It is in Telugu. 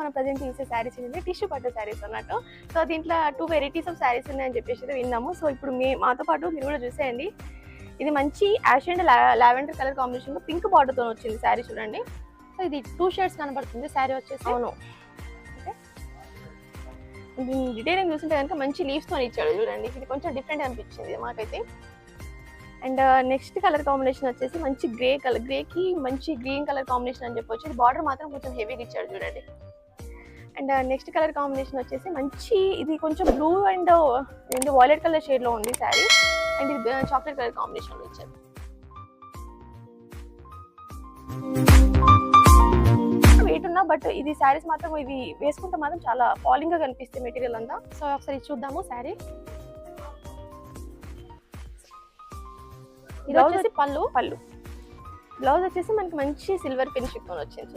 మనం ప్రజెంట్ చూసే శారీస్ ఏంటంటే టిష్యూ పట్టు శారీస్ అన్నట్టు. సో దీంట్లో 2 వెరైటీస్ ఆఫ్ శారీస్ ఉన్నాయని చెప్పేసి విన్నాము. సో ఇప్పుడు మాతో పాటు మీరు కూడా చూసేయండి. ఇది మంచి ash and lavender colour combination లో పింక్ బార్డర్ తో వచ్చింది శారీ చూడండి. సో ఇది 2 షేడ్స్ కనబడుతుంది శారీ వచ్చేసి. అవును, డీటెయిలింగ్ చూస్తుంటే కనుక మంచి లీవ్స్ తో ఇచ్చాడు చూడండి. ఇది కొంచెం డిఫరెంట్ అనిపించింది మాకైతే. అండ్ నెక్స్ట్ కలర్ కాంబినేషన్ వచ్చేసి మంచి గ్రే కలర్, గ్రేకి మంచి గ్రీన్ కలర్ కాంబినేషన్ అని చెప్పొచ్చు. ఇది బార్డర్ మాత్రం కొంచెం హెవీగా ఇచ్చాడు చూడండి. అండ్ నెక్స్ట్ కలర్ కాంబినేషన్ వచ్చేసి మంచి, ఇది కొంచెం blue and violet colour shade లో ఉంది శారీ. అండ్ ఇది చాక్లెట్ కలర్ కాంబినేషన్ లో ఇచ్చారు. వెయిట్ ఉన్నా బట్ ఇది శారీస్ మాత్రం ఇది వేసుకుంటే మాత్రం చాలా ఫాలింగ్ గా కనిపిస్తుంది మెటీరియల్ అంతా. సో ఒకసారి చూద్దాము శారీ. ఇది వచ్చేసి పళ్ళు. బ్లౌజ్ వచ్చేసి మనకి మంచి సిల్వర్ ఫినిషింగ్ తో వచ్చింది.